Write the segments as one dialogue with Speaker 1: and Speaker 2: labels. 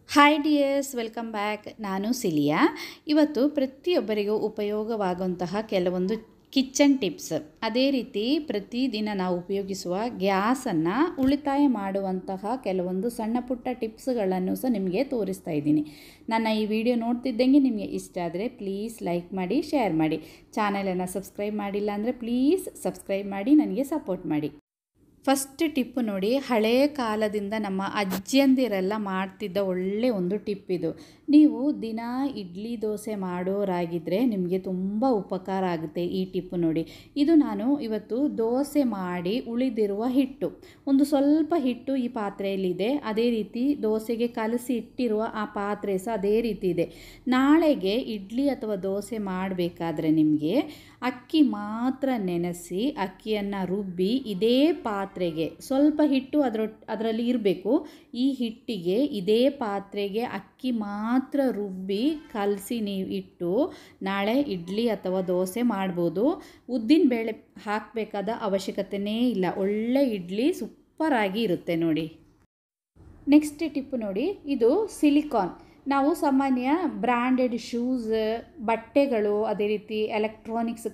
Speaker 1: Hi dears, welcome back. ನಾನು cilia. ಇವತ್ತು ಪ್ರತಿಯೊಬ್ಬರಿಗೂ ಉಪಯೋಗವಾಗುವಂತಹ ಕೆಲವೊಂದು ಕಿಚನ್ ಟಿಪ್ಸ್, ಅದೇ ರೀತಿ ಪ್ರತಿದಿನ ನಾವು ಉಪಯೋಗಿಸುವ ಗ್ಯಾಸನ್ನು ಉಳಿತಾಯ ಮಾಡುವಂತಹ ಕೆಲವೊಂದು ಸಣ್ಣ ಪುಟ್ಟ ಟಿಪ್ಸ್ಗಳನ್ನು ಸಹ ನಿಮಗೆ ತೋರಿಸ್ತಾ ಇದ್ದೀನಿ. ನನ್ನ ಈ ವಿಡಿಯೋ ನೋಡ್ತಿದ್ದಂಗೆ ನಿಮಗೆ ಇಷ್ಟ ಆದರೆ ಪ್ಲೀಸ್ ಲೈಕ್ ಮಾಡಿ, ಶೇರ್ ಮಾಡಿ. ಚಾನಲನ್ನು ಸಬ್ಸ್ಕ್ರೈಬ್ ಮಾಡಿಲ್ಲ ಅಂದರೆ ಪ್ಲೀಸ್ ಸಬ್ಸ್ಕ್ರೈಬ್ ಮಾಡಿ, ನನಗೆ ಸಪೋರ್ಟ್ ಮಾಡಿ. ಫಸ್ಟ್ ಟಿಪ್ ನೋಡಿ, ಹಳೆಯ ಕಾಲದಿಂದ ನಮ್ಮ ಅಜ್ಜಿಯಂದಿರೆಲ್ಲ ಮಾಡ್ತಿದ್ದ ಒಳ್ಳೆಯ ಒಂದು ಟಿಪ್ ಇದು. ನೀವು ದಿನ ಇಡ್ಲಿ ದೋಸೆ ಮಾಡೋರಾಗಿದ್ದರೆ ನಿಮಗೆ ತುಂಬ ಉಪಕಾರ ಆಗುತ್ತೆ ಈ ಟಿಪ್ ನೋಡಿ. ಇದು ನಾನು ಇವತ್ತು ದೋಸೆ ಮಾಡಿ ಉಳಿದಿರುವ ಹಿಟ್ಟು, ಒಂದು ಸ್ವಲ್ಪ ಹಿಟ್ಟು ಈ ಪಾತ್ರೆಯಲ್ಲಿದೆ. ಅದೇ ರೀತಿ ದೋಸೆಗೆ ಕಲಸಿ ಇಟ್ಟಿರುವ ಆ ಪಾತ್ರೆ ಸಹ ಅದೇ ರೀತಿ ಇದೆ. ನಾಳೆಗೆ ಇಡ್ಲಿ ಅಥವಾ ದೋಸೆ ಮಾಡಬೇಕಾದ್ರೆ ನಿಮಗೆ ಅಕ್ಕಿ ಮಾತ್ರ ನೆನೆಸಿ ಅಕ್ಕಿಯನ್ನು ರುಬ್ಬಿ ಇದೇ ಪಾತ್ರೆಗೆ ಸ್ವಲ್ಪ ಹಿಟ್ಟು ಅದರಲ್ಲಿ ಇರಬೇಕು. ಈ ಹಿಟ್ಟಿಗೆ ಇದೇ ಪಾತ್ರೆಗೆ ಅಕ್ಕಿ ಮಾತ್ರ ರುಬ್ಬಿ ಕಲಸಿ ನೀವು ಇಟ್ಟು ನಾಳೆ ಇಡ್ಲಿ ಅಥವಾ ದೋಸೆ ಮಾಡ್ಬೋದು. ಉದ್ದಿನ ಬೇಳೆ ಹಾಕಬೇಕಾದ ಅವಶ್ಯಕತೆಯೇ ಇಲ್ಲ. ಒಳ್ಳೆ ಇಡ್ಲಿ ಸೂಪರಾಗಿ ಇರುತ್ತೆ ನೋಡಿ. ನೆಕ್ಸ್ಟ್ ಟಿಪ್ ನೋಡಿ, ಇದು ಸಿಲಿಕಾನ್. ನಾವು ಸಾಮಾನ್ಯ ಬ್ರ್ಯಾಂಡೆಡ್ ಶೂಸ್, ಬಟ್ಟೆಗಳು, ಅದೇ ರೀತಿ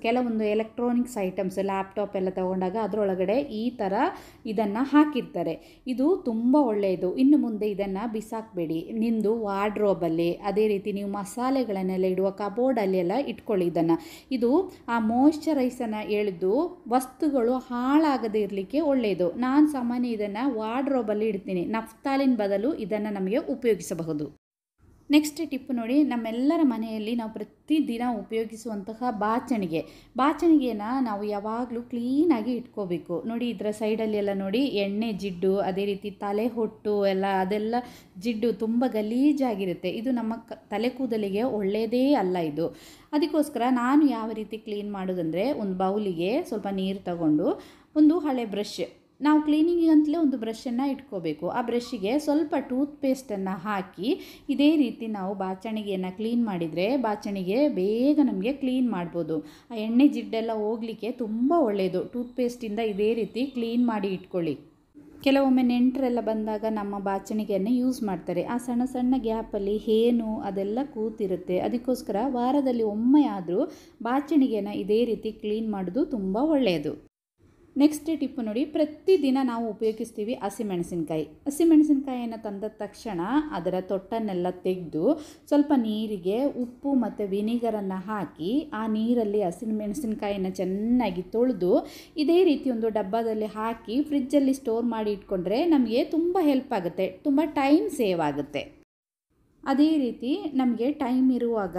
Speaker 1: ಕೆಲವೊಂದು ಎಲೆಕ್ಟ್ರಾನಿಕ್ಸ್ ಐಟಮ್ಸ್, ಲ್ಯಾಪ್ಟಾಪ್ ಎಲ್ಲ ತಗೊಂಡಾಗ ಅದರೊಳಗಡೆ ಈ ಥರ ಇದನ್ನು ಹಾಕಿರ್ತಾರೆ. ಇದು ತುಂಬ ಒಳ್ಳೆಯದು. ಇನ್ನು ಮುಂದೆ ಇದನ್ನು ಬಿಸಾಕಬೇಡಿ. ನಿಮ್ಮದು ವಾರ್ಡ್ರೋಬಲ್ಲಿ, ಅದೇ ರೀತಿ ನೀವು ಮಸಾಲೆಗಳನ್ನೆಲ್ಲ ಇಡುವ ಕಬೋರ್ಡಲ್ಲಿ ಎಲ್ಲ ಇಟ್ಕೊಳ್ಳಿ ಇದನ್ನು. ಇದು ಆ ಮಾಯ್ಶ್ಚರೈಸನ್ನು ಎಳೆದು ವಸ್ತುಗಳು ಹಾಳಾಗದೇ ಇರಲಿಕ್ಕೆ ಒಳ್ಳೆಯದು. ನಾನು ಸಾಮಾನ್ಯ ಇದನ್ನು ವಾರ್ಡ್ರೋಬಲ್ಲಿ ಇಡ್ತೀನಿ. ನಫ್ತಾಲಿನ್ ಬದಲು ಇದನ್ನು ನಮಗೆ ಉಪಯೋಗಿಸಬಹುದು. ನೆಕ್ಸ್ಟ್ ಟಿಪ್ ನೋಡಿ, ನಮ್ಮೆಲ್ಲರ ಮನೆಯಲ್ಲಿ ನಾವು ಪ್ರತಿದಿನ ಉಪಯೋಗಿಸುವಂತಹ ಬಾಚಣಿಗೆಯನ್ನು ನಾವು ಯಾವಾಗಲೂ ಕ್ಲೀನಾಗಿ ಇಟ್ಕೋಬೇಕು. ನೋಡಿ, ಇದರ ಸೈಡಲ್ಲಿ ಎಲ್ಲ ನೋಡಿ ಎಣ್ಣೆ ಜಿಡ್ಡು, ಅದೇ ರೀತಿ ತಲೆ ಹೊಟ್ಟು ಅದೆಲ್ಲ ಜಿಡ್ಡು ತುಂಬ ಗಲೀಜಾಗಿರುತ್ತೆ. ಇದು ನಮ್ಮ ತಲೆ ಕೂದಲಿಗೆ ಒಳ್ಳೆಯದೇ ಅಲ್ಲ ಇದು. ಅದಕ್ಕೋಸ್ಕರ ನಾನು ಯಾವ ರೀತಿ ಕ್ಲೀನ್ ಮಾಡೋದಂದರೆ, ಒಂದು ಬೌಲಿಗೆ ಸ್ವಲ್ಪ ನೀರು ತಗೊಂಡು ಒಂದು ಹಳೆ ಬ್ರಷ್, ನಾವು ಕ್ಲೀನಿಂಗಿಗಂತಲೇ ಒಂದು ಬ್ರಷನ್ನು ಇಟ್ಕೋಬೇಕು. ಆ ಬ್ರಷ್ಷಿಗೆ ಸ್ವಲ್ಪ ಟೂತ್ ಪೇಸ್ಟನ್ನು ಹಾಕಿ ಇದೇ ರೀತಿ ನಾವು ಬಾಚಣಿಗೆಯನ್ನು ಕ್ಲೀನ್ ಮಾಡಿದರೆ ಬಾಚಣಿಗೆ ಬೇಗ ನಮಗೆ ಕ್ಲೀನ್ ಮಾಡ್ಬೋದು. ಆ ಎಣ್ಣೆ ಜಿಡ್ಡೆಲ್ಲ ಹೋಗಲಿಕ್ಕೆ ತುಂಬ ಒಳ್ಳೆಯದು. ಟೂತ್ ಪೇಸ್ಟಿಂದ ಇದೇ ರೀತಿ ಕ್ಲೀನ್ ಮಾಡಿ ಇಟ್ಕೊಳ್ಳಿ. ಕೆಲವೊಮ್ಮೆ ನೆಂಟರೆಲ್ಲ ಬಂದಾಗ ನಮ್ಮ ಬಾಚಣಿಗೆಯನ್ನು ಯೂಸ್ ಮಾಡ್ತಾರೆ. ಆ ಸಣ್ಣ ಸಣ್ಣ ಗ್ಯಾಪಲ್ಲಿ ಹೇನು ಅದೆಲ್ಲ ಕೂತಿರುತ್ತೆ. ಅದಕ್ಕೋಸ್ಕರ ವಾರದಲ್ಲಿ ಒಮ್ಮೆ ಆದರೂ ಬಾಚಣಿಗೆಯನ್ನು ಇದೇ ರೀತಿ ಕ್ಲೀನ್ ಮಾಡೋದು ತುಂಬ ಒಳ್ಳೆಯದು. ನೆಕ್ಸ್ಟ್ ಟಿಪ್ ನೋಡಿ, ಪ್ರತಿದಿನ ನಾವು ಉಪಯೋಗಿಸ್ತೀವಿ ಹಸಿಮೆಣಸಿನ್ಕಾಯಿಯನ್ನು ತಂದ ತಕ್ಷಣ ಅದರ ತೊಟ್ಟನ್ನೆಲ್ಲ ತೆಗೆದು ಸ್ವಲ್ಪ ನೀರಿಗೆ ಉಪ್ಪು ಮತ್ತು ವಿನಿಗರನ್ನು ಹಾಕಿ ಆ ನೀರಲ್ಲಿ ಹಸಿಮೆಣಸಿನ್ಕಾಯಿಯನ್ನು ಚೆನ್ನಾಗಿ ತೊಳೆದು ಇದೇ ರೀತಿ ಒಂದು ಡಬ್ಬದಲ್ಲಿ ಹಾಕಿ ಫ್ರಿಜ್ಜಲ್ಲಿ ಸ್ಟೋರ್ ಮಾಡಿ ಇಟ್ಕೊಂಡ್ರೆ ನಮಗೆ ತುಂಬ ಹೆಲ್ಪ್ ಆಗುತ್ತೆ, ತುಂಬ ಟೈಮ್ ಸೇವ್ ಆಗುತ್ತೆ. ಅದೇ ರೀತಿ ನಮಗೆ ಟೈಮ್ ಇರುವಾಗ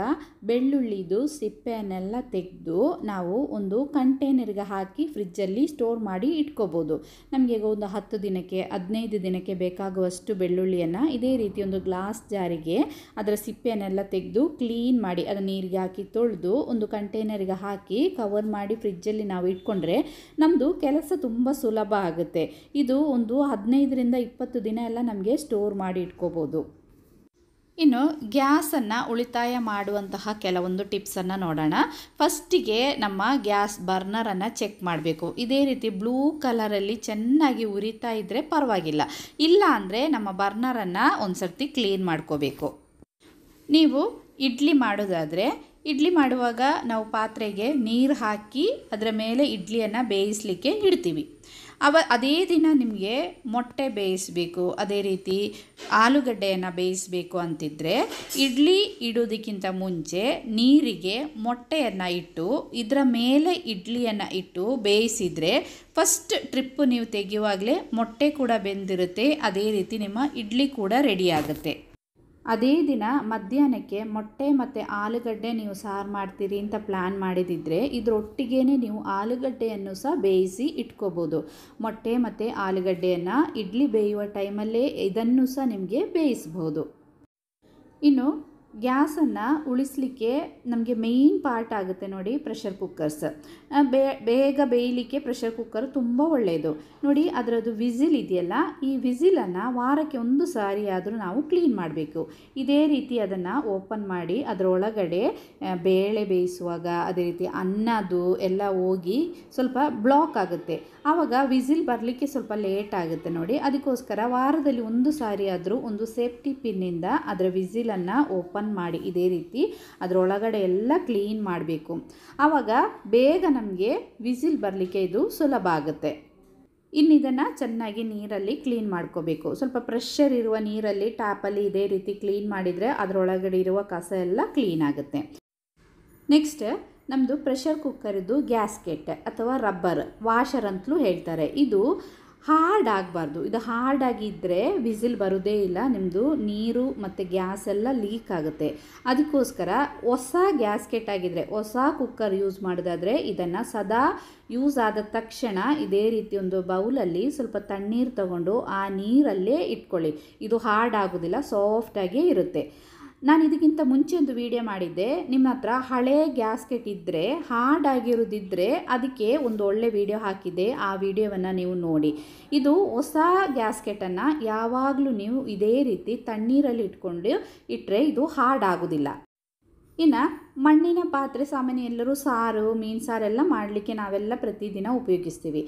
Speaker 1: ಬೆಳ್ಳುಳ್ಳಿದು ಸಿಪ್ಪೆಯನ್ನೆಲ್ಲ ತೆಗೆದು ನಾವು ಒಂದು ಕಂಟೈನರ್ಗೆ ಹಾಕಿ ಫ್ರಿಜ್ಜಲ್ಲಿ ಸ್ಟೋರ್ ಮಾಡಿ ಇಟ್ಕೋಬೋದು. ನಮಗೆ ಒಂದು 10 ದಿನಕ್ಕೆ 15 ದಿನಕ್ಕೆ ಬೇಕಾಗುವಷ್ಟು ಬೆಳ್ಳುಳ್ಳಿಯನ್ನು ಇದೇ ರೀತಿ ಒಂದು ಗ್ಲಾಸ್ ಜಾರಿಗೆ ಅದರ ಸಿಪ್ಪೆಯನ್ನೆಲ್ಲ ತೆಗೆದು ಕ್ಲೀನ್ ಮಾಡಿ ಅದನ್ನು ನೀರಿಗೆ ಹಾಕಿ ತೊಳೆದು ಒಂದು ಕಂಟೈನರ್ಗೆ ಹಾಕಿ ಕವರ್ ಮಾಡಿ ಫ್ರಿಜ್ಜಲ್ಲಿ ನಾವು ಇಟ್ಕೊಂಡ್ರೆ ನಮ್ಮದು ಕೆಲಸ ತುಂಬ ಸುಲಭ ಆಗುತ್ತೆ. ಇದು ಒಂದು 15ರಿಂದ 20 ದಿನ ಎಲ್ಲ ನಮಗೆ ಸ್ಟೋರ್ ಮಾಡಿ ಇಟ್ಕೋಬೋದು. ಇನ್ನು ಗ್ಯಾಸನ್ನು ಉಳಿತಾಯ ಮಾಡುವಂತಹ ಕೆಲವೊಂದು ಟಿಪ್ಸನ್ನು ನೋಡೋಣ. ಫಸ್ಟಿಗೆ ನಮ್ಮ ಗ್ಯಾಸ್ ಬರ್ನರನ್ನು ಚೆಕ್ ಮಾಡಬೇಕು. ಇದೇ ರೀತಿ ಬ್ಲೂ ಕಲರಲ್ಲಿ ಚೆನ್ನಾಗಿ ಉರಿತಾ ಇದ್ದರೆ ಪರವಾಗಿಲ್ಲ, ಇಲ್ಲ ಅಂದರೆ ನಮ್ಮ ಬರ್ನರನ್ನು ಒಂದು ಸರ್ತಿ ಕ್ಲೀನ್ ಮಾಡ್ಕೋಬೇಕು. ನೀವು ಇಡ್ಲಿ ಮಾಡೋದಾದರೆ ಇಡ್ಲಿ ಮಾಡುವಾಗ ನಾವು ಪಾತ್ರೆಗೆ ನೀರು ಹಾಕಿ ಅದರ ಮೇಲೆ ಇಡ್ಲಿಯನ್ನು ಬೇಯಿಸಲಿಕ್ಕೆ ಇಡ್ತೀವಿ. ಅದೇ ದಿನ ನಿಮಗೆ ಮೊಟ್ಟೆ ಬೇಯಿಸಬೇಕು, ಅದೇ ರೀತಿ ಆಲೂಗಡ್ಡೆಯನ್ನು ಬೇಯಿಸಬೇಕು ಅಂತಿದ್ದರೆ ಇಡ್ಲಿ ಇಡೋದಕ್ಕಿಂತ ಮುಂಚೆ ನೀರಿಗೆ ಮೊಟ್ಟೆಯನ್ನು ಇಟ್ಟು ಇದರ ಮೇಲೆ ಇಡ್ಲಿಯನ್ನು ಇಟ್ಟು ಬೇಯಿಸಿದರೆ ಫಸ್ಟ್ ಟ್ರಿಪ್ಪು ನೀವು ತೆಗೆಯುವಾಗಲೇ ಮೊಟ್ಟೆ ಕೂಡ ಬೆಂದಿರುತ್ತೆ. ಅದೇ ರೀತಿ ನಿಮ್ಮ ಇಡ್ಲಿ ಕೂಡ ರೆಡಿ ಆಗುತ್ತೆ. ಅದೇ ದಿನ ಮಧ್ಯಾಹ್ನಕ್ಕೆ ಮೊಟ್ಟೆ ಮತ್ತು ಆಲೂಗಡ್ಡೆ ನೀವು ಸಾರು ಮಾಡ್ತೀರಿ ಅಂತ ಪ್ಲ್ಯಾನ್ ಮಾಡಿದಿದ್ದರೆ ಇದರೊಟ್ಟಿಗೆ ನೀವು ಆಲೂಗಡ್ಡೆಯನ್ನು ಸಹ ಬೇಯಿಸಿ ಇಟ್ಕೋಬೋದು. ಮೊಟ್ಟೆ ಮತ್ತು ಆಲೂಗಡ್ಡೆಯನ್ನು ಇಡ್ಲಿ ಬೇಯುವ ಟೈಮಲ್ಲೇ ಇದನ್ನು ಸಹ ನಿಮಗೆ ಬೇಯಿಸ್ಬೋದು. ಇನ್ನು ಗ್ಯಾಸನ್ನು ಉಳಿಸಲಿಕ್ಕೆ ನಮಗೆ ಮೇಯ್ನ್ ಪಾರ್ಟ್ ಆಗುತ್ತೆ ನೋಡಿ ಪ್ರೆಷರ್ ಕುಕ್ಕರ್ಸ್. ಬೇಗ ಬೇಯಲಿಕ್ಕೆ ಪ್ರೆಷರ್ ಕುಕ್ಕರ್ ತುಂಬ ಒಳ್ಳೆಯದು. ನೋಡಿ ಅದರದ್ದು ವಿಸಿಲ್ ಇದೆಯಲ್ಲ, ಈ ವಿಸಿಲನ್ನು ವಾರಕ್ಕೆ 1 ಸಾರಿ ಆದರೂ ನಾವು ಕ್ಲೀನ್ ಮಾಡಬೇಕು. ಇದೇ ರೀತಿ ಅದನ್ನು ಓಪನ್ ಮಾಡಿ ಅದರೊಳಗಡೆ ಬೇಳೆ ಬೇಯಿಸುವಾಗ ಅದೇ ರೀತಿ ಅನ್ನದು ಎಲ್ಲ ಹೋಗಿ ಸ್ವಲ್ಪ ಬ್ಲಾಕ್ ಆಗುತ್ತೆ. ಆವಾಗ ವಿಸಿಲ್ ಬರಲಿಕ್ಕೆ ಸ್ವಲ್ಪ ಲೇಟ್ ಆಗುತ್ತೆ ನೋಡಿ. ಅದಕ್ಕೋಸ್ಕರ ವಾರದಲ್ಲಿ 1 ಸಾರಿ ಆದರೂ ಒಂದು ಸೇಫ್ಟಿ ಪಿನ್ನಿಂದ ಅದರ ವಿಸಿಲನ್ನು ಓಪನ್ ಮಾಡಿ ಇದೇ ರೀತಿ ಅದರೊಳಗಡೆ ಎಲ್ಲ ಕ್ಲೀನ್ ಮಾಡಬೇಕು. ಆವಾಗ ಬೇಗ ನಮಗೆ ವಿಸಿಲ್ ಬರಲಿಕ್ಕೆ ಇದು ಸುಲಭ ಆಗುತ್ತೆ. ಇನ್ನು ಇದನ್ನು ಚೆನ್ನಾಗಿ ನೀರಲ್ಲಿ ಕ್ಲೀನ್ ಮಾಡ್ಕೋಬೇಕು. ಸ್ವಲ್ಪ ಪ್ರೆಷರ್ ಇರುವ ನೀರಲ್ಲಿ ಟ್ಯಾಪಲ್ಲಿ ಇದೇ ರೀತಿ ಕ್ಲೀನ್ ಮಾಡಿದರೆ ಅದರೊಳಗಡೆ ಇರುವ ಕಸ ಎಲ್ಲ ಕ್ಲೀನ್ ಆಗುತ್ತೆ. ನೆಕ್ಸ್ಟ್ ನಮ್ಮದು ಪ್ರೆಷರ್ ಕುಕ್ಕರ್ದು ಗ್ಯಾಸ್ಕೆಟ್ ಅಥವಾ ರಬ್ಬರ್ ವಾಷರ್ ಅಂತಲೂ ಹೇಳ್ತಾರೆ. ಇದು ಹಾರ್ಡ್ ಆಗಬಾರ್ದು. ಇದು ಹಾರ್ಡ್ ಆಗಿದ್ದರೆ ವಿಸಿಲ್ ಬರೋದೇ ಇಲ್ಲ, ನಿಮ್ಮದು ನೀರು ಮತ್ತು ಗ್ಯಾಸ್ ಎಲ್ಲ ಲೀಕ್ ಆಗುತ್ತೆ. ಅದಕ್ಕೋಸ್ಕರ ಹೊಸ ಗ್ಯಾಸ್ಕೆಟ್ ಆಗಿದ್ದರೆ, ಹೊಸ ಕುಕ್ಕರ್ ಯೂಸ್ ಮಾಡೋದಾದರೆ ಇದನ್ನು ಸದಾ ಯೂಸ್ ಆದ ತಕ್ಷಣ ಇದೇ ರೀತಿ ಒಂದು ಬೌಲಲ್ಲಿ ಸ್ವಲ್ಪ ತಣ್ಣೀರು ತಗೊಂಡು ಆ ನೀರಲ್ಲೇ ಇಟ್ಕೊಳ್ಳಿ. ಇದು ಹಾರ್ಡ್ ಆಗೋದಿಲ್ಲ, ಸಾಫ್ಟಾಗೇ ಇರುತ್ತೆ. ನಾನು ಇದಕ್ಕಿಂತ ಮುಂಚೆ ಒಂದು ವಿಡಿಯೋ ಮಾಡಿದ್ದೆ. ನಿಮ್ಮ ಹತ್ರ ಹಳೆ ಗ್ಯಾಸ್ಕೆಟ್ ಇದ್ದರೆ, ಹಾರ್ಡ್ ಆಗಿರೋದಿದ್ದರೆ ಅದಕ್ಕೆ ಒಂದು ಒಳ್ಳೆ ವಿಡಿಯೋ ಹಾಕಿದ್ದೆ, ಆ ವಿಡಿಯೋವನ್ನು ನೀವು ನೋಡಿ. ಇದು ಹೊಸ ಗ್ಯಾಸ್ಕೆಟನ್ನು ಯಾವಾಗಲೂ ನೀವು ಇದೇ ರೀತಿ ತಣ್ಣೀರಲ್ಲಿ ಇಟ್ಟರೆ ಇದು ಹಾರ್ಡ್ ಆಗೋದಿಲ್ಲ. ಇನ್ನು ಮಣ್ಣಿನ ಪಾತ್ರೆ ಸಾಮಾನ್ಯ ಎಲ್ಲರೂ ಸಾರು, ಮೀನು ಸಾರೆಲ್ಲ ಮಾಡಲಿಕ್ಕೆ ನಾವೆಲ್ಲ ಪ್ರತಿದಿನ ಉಪಯೋಗಿಸ್ತೀವಿ.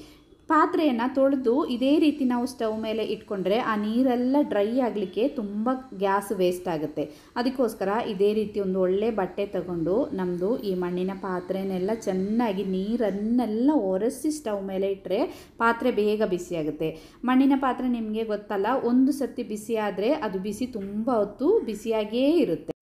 Speaker 1: ಪಾತ್ರೆಯನ್ನು ತೊಳೆದು ಇದೇ ರೀತಿ ನಾವು ಸ್ಟವ್ ಮೇಲೆ ಇಟ್ಕೊಂಡ್ರೆ ಆ ನೀರೆಲ್ಲ ಡ್ರೈ ಆಗಲಿಕ್ಕೆ ತುಂಬ ಗ್ಯಾಸ್ ವೇಸ್ಟ್ ಆಗುತ್ತೆ. ಅದಕ್ಕೋಸ್ಕರ ಇದೇ ರೀತಿ ಒಂದು ಒಳ್ಳೆ ಬಟ್ಟೆ ತಗೊಂಡು ನಮ್ಮದು ಈ ಮಣ್ಣಿನ ಪಾತ್ರೆನೆಲ್ಲ ಚೆನ್ನಾಗಿ ನೀರನ್ನೆಲ್ಲ ಒರೆಸಿ ಸ್ಟವ್ ಮೇಲೆ ಇಟ್ಟರೆ ಪಾತ್ರೆ ಬೇಗ ಬಿಸಿಯಾಗುತ್ತೆ. ಮಣ್ಣಿನ ಪಾತ್ರೆ ನಿಮಗೆ ಗೊತ್ತಲ್ಲ, ಒಂದು ಸರ್ತಿ ಬಿಸಿ ಆದರೆ ಅದು ಬಿಸಿ ತುಂಬ ಹೊತ್ತು ಬಿಸಿಯಾಗೇ ಇರುತ್ತೆ.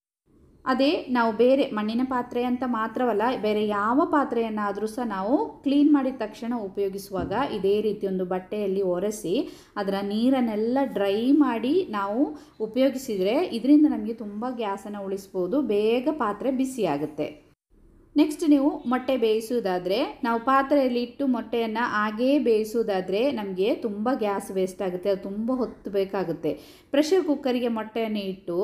Speaker 1: ಅದೇ ನಾವು ಬೇರೆ ಮಣ್ಣಿನ ಪಾತ್ರೆ ಅಂತ ಮಾತ್ರವಲ್ಲ, ಬೇರೆ ಯಾವ ಪಾತ್ರೆಯನ್ನಾದರೂ ಸಹ ನಾವು ಕ್ಲೀನ್ ಮಾಡಿದ ತಕ್ಷಣ ಉಪಯೋಗಿಸುವಾಗ ಇದೇ ರೀತಿ ಒಂದು ಬಟ್ಟೆಯಲ್ಲಿ ಒರೆಸಿ ಅದರ ನೀರನ್ನೆಲ್ಲ ಡ್ರೈ ಮಾಡಿ ನಾವು ಉಪಯೋಗಿಸಿದರೆ ಇದರಿಂದ ನಮಗೆ ತುಂಬ ಗ್ಯಾಸನ್ನು ಉಳಿಸ್ಬೋದು, ಬೇಗ ಪಾತ್ರೆ ಬಿಸಿಯಾಗುತ್ತೆ. ನೆಕ್ಸ್ಟ್ ನೀವು ಮೊಟ್ಟೆ ಬೇಯಿಸೋದಾದರೆ, ನಾವು ಪಾತ್ರೆಯಲ್ಲಿ ಇಟ್ಟು ಮೊಟ್ಟೆಯನ್ನು ಹಾಗೇ ಬೇಯಿಸೋದಾದರೆ ನಮಗೆ ತುಂಬ ಗ್ಯಾಸ್ ವೇಸ್ಟ್ ಆಗುತ್ತೆ, ಅದು ತುಂಬ ಹೊತ್ತು ಬೇಕಾಗುತ್ತೆ. ಪ್ರೆಷರ್ ಕುಕ್ಕರಿಗೆ ಮೊಟ್ಟೆಯನ್ನು ಇಟ್ಟು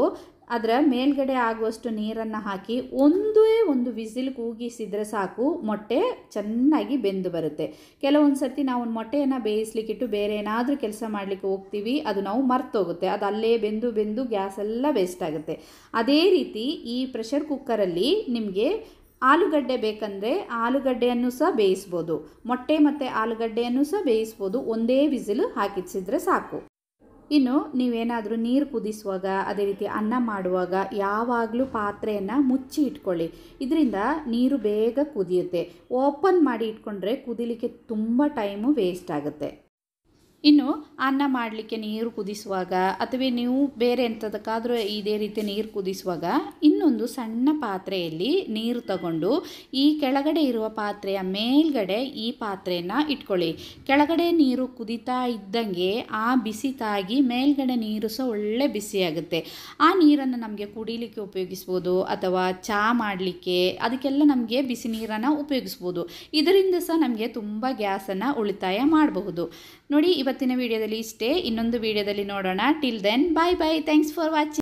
Speaker 1: ಅದರ ಮೇಲ್ಗಡೆ ಆಗುವಷ್ಟು ನೀರನ್ನು ಹಾಕಿ ಒಂದೇ ಒಂದು ವಿಸಿಲ್ ಕೂಗಿಸಿದರೆ ಸಾಕು, ಮೊಟ್ಟೆ ಚೆನ್ನಾಗಿ ಬೆಂದು ಬರುತ್ತೆ. ಕೆಲವೊಂದು ಸರ್ತಿ ನಾವು ಒಂದು ಮೊಟ್ಟೆಯನ್ನು ಬೇಯಿಸ್ಲಿಕ್ಕಿಟ್ಟು ಬೇರೆ ಏನಾದರೂ ಕೆಲಸ ಮಾಡಲಿಕ್ಕೆ ಹೋಗ್ತೀವಿ, ಅದು ನಾವು ಮರ್ತೋಗುತ್ತೆ, ಅದು ಅಲ್ಲೇ ಬೆಂದು ಗ್ಯಾಸ್ ಎಲ್ಲ ವೇಸ್ಟ್ ಆಗುತ್ತೆ. ಅದೇ ರೀತಿ ಈ ಪ್ರೆಷರ್ ಕುಕ್ಕರಲ್ಲಿ ನಿಮಗೆ ಆಲೂಗಡ್ಡೆ ಬೇಕಂದರೆ ಆಲೂಗಡ್ಡೆಯನ್ನು ಸಹ ಬೇಯಿಸ್ಬೋದು, ಮೊಟ್ಟೆ ಮತ್ತು ಆಲೂಗಡ್ಡೆಯನ್ನು ಸಹ ಬೇಯಿಸ್ಬೋದು, ಒಂದೇ ವಿಸಿಲ್ ಹಾಕಿಸಿದರೆ ಸಾಕು. ಇನ್ನು ನೀವೇನಾದರೂ ನೀರು ಕುದಿಸುವಾಗ ಅದೇ ರೀತಿ ಅನ್ನ ಮಾಡುವಾಗ ಯಾವಾಗಲೂ ಪಾತ್ರೆಯನ್ನು ಮುಚ್ಚಿ ಇಟ್ಕೊಳ್ಳಿ. ಇದರಿಂದ ನೀರು ಬೇಗ ಕುದಿಯುತ್ತೆ. ಓಪನ್ ಮಾಡಿ ಇಟ್ಕೊಂಡ್ರೆ ಕುದಿಲಿಕ್ಕೆ ತುಂಬ ಟೈಮು ವೇಸ್ಟ್ ಆಗುತ್ತೆ. ಇನ್ನು ಅನ್ನ ಮಾಡಲಿಕ್ಕೆ ನೀರು ಕುದಿಸುವಾಗ ಅಥವಾ ನೀವು ಬೇರೆ ಎಂಥದಕ್ಕಾದರೂ ಇದೇ ರೀತಿ ನೀರು ಕುದಿಸುವಾಗ ಇನ್ನೊಂದು ಸಣ್ಣ ಪಾತ್ರೆಯಲ್ಲಿ ನೀರು ತಗೊಂಡು ಈ ಕೆಳಗಡೆ ಇರುವ ಪಾತ್ರೆಯ ಮೇಲ್ಗಡೆ ಈ ಪಾತ್ರೆಯನ್ನು ಇಟ್ಕೊಳ್ಳಿ. ಕೆಳಗಡೆ ನೀರು ಕುದಿತಾ ಇದ್ದಂಗೆ ಆ ಬಿಸಿ ತಾಗಿ ಮೇಲ್ಗಡೆ ನೀರು ಸಹ ಒಳ್ಳೆ ಬಿಸಿಯಾಗುತ್ತೆ. ಆ ನೀರನ್ನು ನಮಗೆ ಕುಡಿಲಿಕ್ಕೆ ಉಪಯೋಗಿಸ್ಬೋದು ಅಥವಾ ಚಹಾ ಮಾಡಲಿಕ್ಕೆ ಅದಕ್ಕೆಲ್ಲ ನಮಗೆ ಬಿಸಿ ನೀರನ್ನು ಉಪಯೋಗಿಸ್ಬೋದು. ಇದರಿಂದ ಸಹ ನಮಗೆ ತುಂಬ ಗ್ಯಾಸನ್ನು ಉಳಿತಾಯ ಮಾಡಬಹುದು. ನೋಡಿ, ಇವತ್ತಿನ ವಿಡಿಯೋದಲ್ಲಿ ಇಷ್ಟೇ. ಇನ್ನೊಂದು ವಿಡಿಯೋದಲ್ಲಿ ನೋಡೋಣ. Till then, bye bye. Thanks for watching.